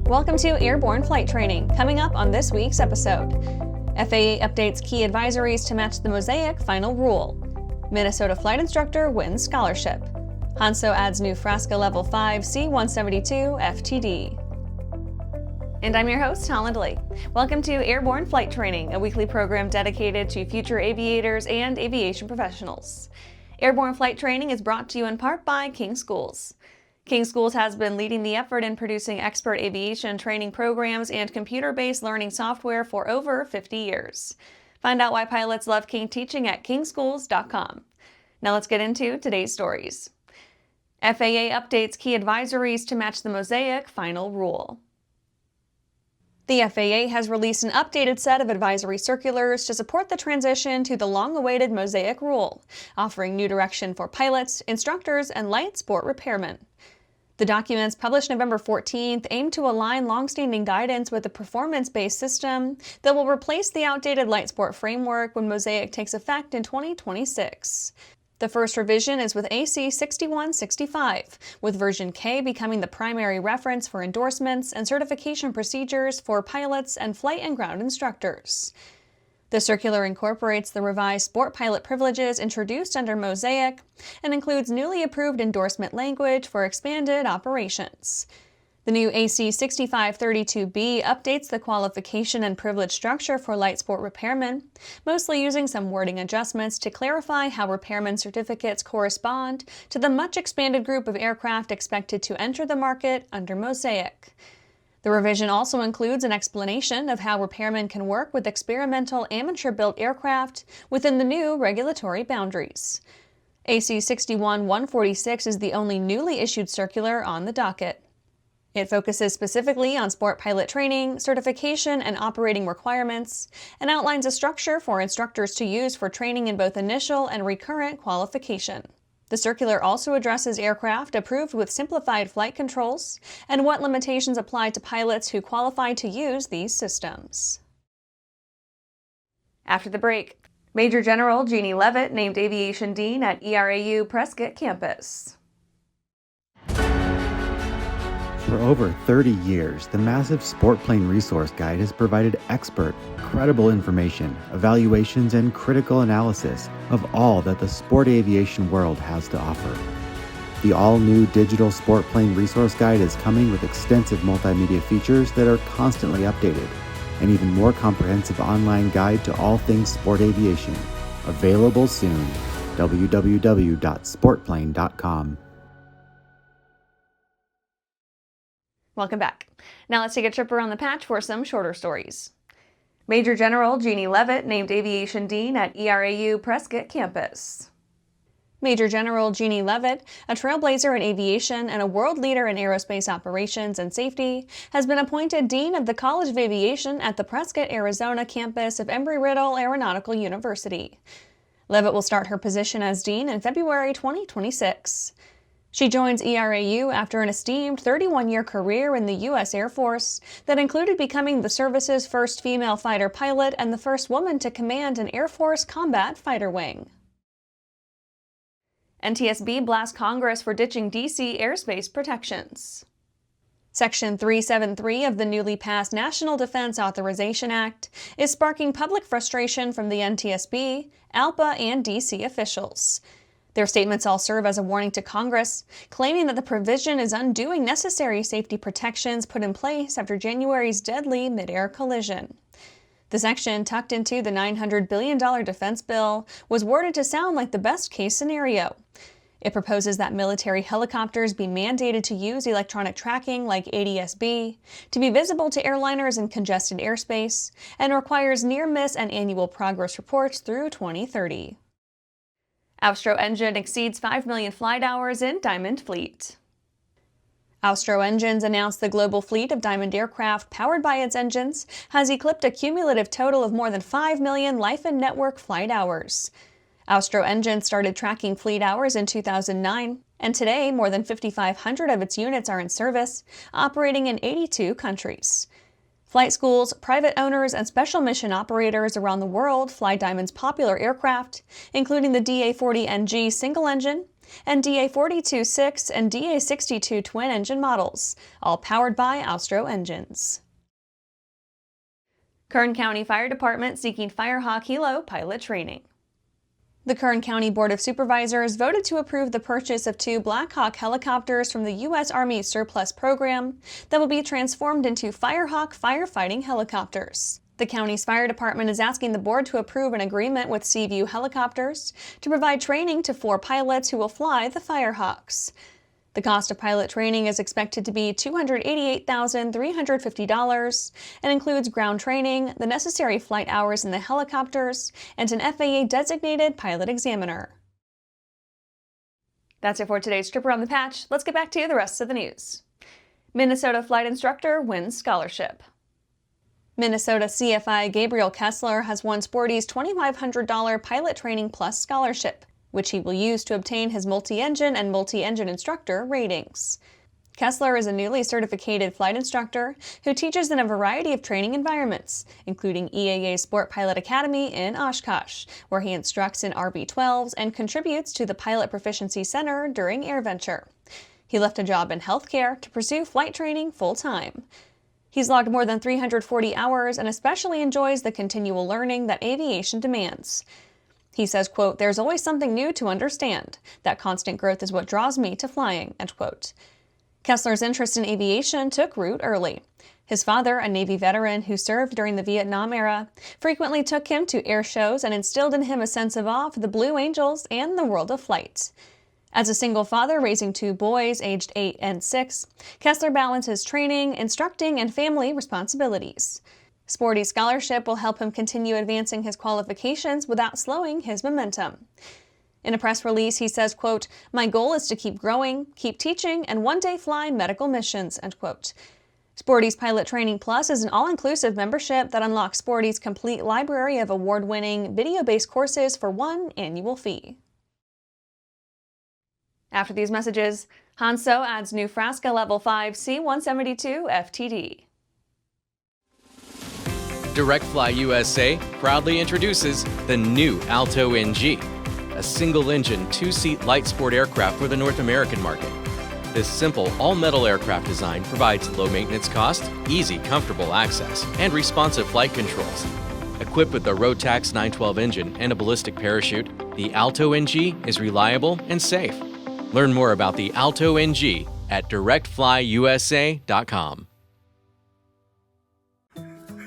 Welcome to Airborne Flight Training, coming up on this week's episode. FAA updates key advisories to match the Mosaic final rule. Minnesota flight instructor wins scholarship. Hanseo adds new Frasca Level 5 C172 FTD. And I'm your host, Holland Lee. Welcome to Airborne Flight Training, a weekly program dedicated to future aviators and aviation professionals. Airborne Flight Training is brought to you in part by King Schools. King Schools has been leading the effort in producing expert aviation training programs and computer-based learning software for over 50 years. Find out why pilots love King teaching at kingschools.com. Now let's get into today's stories. FAA updates key advisories to match the Mosaic final rule. The FAA has released an updated set of advisory circulars to support the transition to the long-awaited Mosaic rule, offering new direction for pilots, instructors, and light sport repairmen. The documents, published November 14th, aim to align long-standing guidance with a performance-based system that will replace the outdated light sport framework when Mosaic takes effect in 2026. The first revision is with AC 6165, with version K becoming the primary reference for endorsements and certification procedures for pilots and flight and ground instructors. The circular incorporates the revised sport pilot privileges introduced under Mosaic and includes newly approved endorsement language for expanded operations. The new AC 6532B updates the qualification and privilege structure for light sport repairmen, mostly using some wording adjustments to clarify how repairman certificates correspond to the much expanded group of aircraft expected to enter the market under Mosaic. The revision also includes an explanation of how repairmen can work with experimental amateur-built aircraft within the new regulatory boundaries. AC 61146 is the only newly issued circular on the docket. It focuses specifically on sport pilot training, certification, and operating requirements, and outlines a structure for instructors to use for training in both initial and recurrent qualification. The circular also addresses aircraft approved with simplified flight controls and what limitations apply to pilots who qualify to use these systems. After the break, Major General Jeannie Leavitt named Aviation Dean at ERAU Prescott campus. For over 30 years, the massive Sport Plane Resource Guide has provided expert, credible information, evaluations, and critical analysis of all that the sport aviation world has to offer. The all-new digital Sport Plane Resource Guide is coming with extensive multimedia features that are constantly updated, an even more comprehensive online guide to all things sport aviation. Available soon. www.sportplane.com. Welcome back. Now let's take a trip around the patch for some shorter stories. Major General Jeannie Leavitt named Aviation Dean at ERAU Prescott campus. Major General Jeannie Leavitt, a trailblazer in aviation and a world leader in aerospace operations and safety, has been appointed Dean of the College of Aviation at the Prescott, Arizona campus of Embry-Riddle Aeronautical University. Leavitt will start her position as Dean in February 2026. She joins ERAU after an esteemed 31-year career in the U.S. Air Force that included becoming the service's first female fighter pilot and the first woman to command an Air Force combat fighter wing. NTSB blasts Congress for ditching D.C. airspace protections. Section 373 of the newly passed National Defense Authorization Act is sparking public frustration from the NTSB, ALPA, and D.C. officials. Their statements all serve as a warning to Congress, claiming that the provision is undoing necessary safety protections put in place after January's deadly mid-air collision. The section, tucked into the $900 billion defense bill, was worded to sound like the best-case scenario. It proposes that military helicopters be mandated to use electronic tracking like ADS-B, to be visible to airliners in congested airspace, and requires near-miss and annual progress reports through 2030. Austro engine exceeds 5 million flight hours in Diamond fleet. Austro Engines announced the global fleet of Diamond aircraft powered by its engines has eclipsed a cumulative total of more than 5 million life and network flight hours. Austro Engines started tracking fleet hours in 2009, and today more than 5,500 of its units are in service, operating in 82 countries. Flight schools, private owners, and special mission operators around the world fly Diamond's popular aircraft, including the DA-40NG single-engine, and DA-42-6 and DA-62 twin-engine models, all powered by Austro engines. Kern County Fire Department seeking Firehawk Helo pilot training. The Kern County Board of Supervisors voted to approve the purchase of 2 Black Hawk helicopters from the U.S. Army Surplus Program that will be transformed into Firehawk firefighting helicopters. The county's fire department is asking the board to approve an agreement with Seaview Helicopters to provide training to 4 pilots who will fly the Firehawks. The cost of pilot training is expected to be $288,350 and includes ground training, the necessary flight hours in the helicopters, and an FAA-designated pilot examiner. That's it for today's Trip Around the Patch. Let's get back to the rest of the news. Minnesota flight instructor wins scholarship. Minnesota CFI Gabriel Kesler has won Sporty's $2,500 Pilot Training Plus scholarship, which he will use to obtain his multi-engine and multi-engine instructor ratings. Kesler is a newly certificated flight instructor who teaches in a variety of training environments, including EAA Sport Pilot Academy in Oshkosh, where he instructs in RB-12s and contributes to the Pilot Proficiency Center during AirVenture. He left a job in healthcare to pursue flight training full-time. He's logged more than 340 hours and especially enjoys the continual learning that aviation demands. He says, quote, "There's always something new to understand. That constant growth is what draws me to flying," end quote. Kesler's interest in aviation took root early. His father, a Navy veteran who served during the Vietnam era, frequently took him to air shows and instilled in him a sense of awe for the Blue Angels and the world of flight. As a single father raising 2 boys aged 8 and 6, Kesler balances training, instructing, and family responsibilities. Sporty scholarship will help him continue advancing his qualifications without slowing his momentum. In a press release, he says, quote, "My goal is to keep growing, keep teaching, and one day fly medical missions," end quote. Sporty's Pilot Training Plus is an all-inclusive membership that unlocks Sporty's complete library of award-winning, video-based courses for one annual fee. After these messages, Hanseo adds new Frasca Level 5 C172 FTD. Direct Fly USA proudly introduces the new Alto NG, a single-engine, 2-seat light sport aircraft for the North American market. This simple, all-metal aircraft design provides low maintenance cost, easy, comfortable access, and responsive flight controls. Equipped with the Rotax 912 engine and a ballistic parachute, the Alto NG is reliable and safe. Learn more about the Alto NG at directflyusa.com.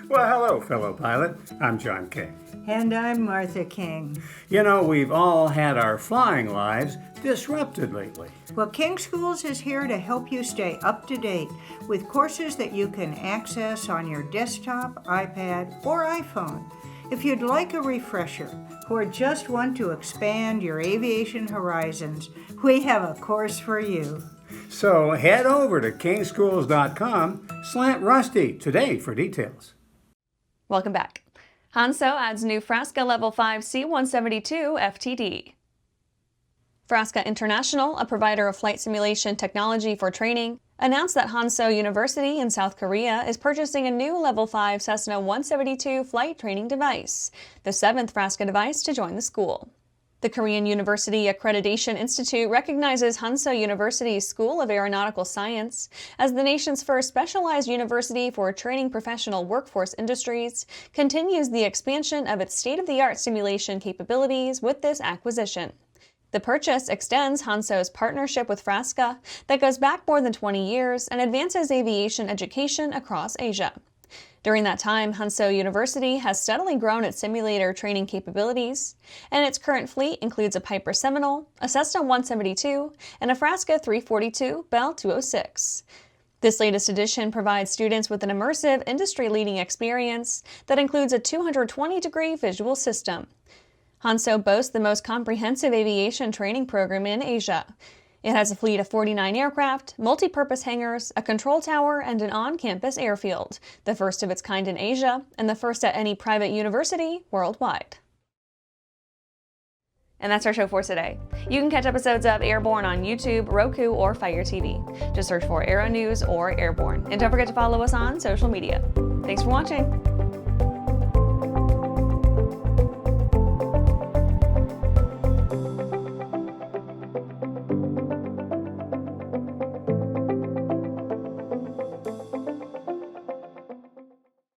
Well, hello, fellow pilot. I'm John King. And I'm Martha King. You know, we've all had our flying lives disrupted lately. Well, King Schools is here to help you stay up to date with courses that you can access on your desktop, iPad, or iPhone. If you'd like a refresher or just want to expand your aviation horizons, we have a course for you. So head over to kingschools.com/Rusty today for details. Welcome back. Hanseo adds new Frasca Level 5 C172 FTD. Frasca International, a provider of flight simulation technology for training, announced that Hanseo University in South Korea is purchasing a new Level 5 Cessna 172 flight training device, the 7th Frasca device to join the school. The Korean University Accreditation Institute recognizes Hanseo University's School of Aeronautical Science as the nation's first specialized university for training professional workforce industries, continues the expansion of its state-of-the-art simulation capabilities with this acquisition. The purchase extends Hanseo's partnership with Frasca that goes back more than 20 years and advances aviation education across Asia. During that time, Hanseo University has steadily grown its simulator training capabilities, and its current fleet includes a Piper Seminole, a Cessna 172, and a Frasca 342 Bell 206. This latest edition provides students with an immersive, industry-leading experience that includes a 220-degree visual system. Hanseo boasts the most comprehensive aviation training program in Asia. It has a fleet of 49 aircraft, multi-purpose hangars, a control tower, and an on-campus airfield, the first of its kind in Asia, and the first at any private university worldwide. And that's our show for today. You can catch episodes of Airborne on YouTube, Roku, or Fire TV. Just search for Aero-News or Airborne. And don't forget to follow us on social media. Thanks for watching.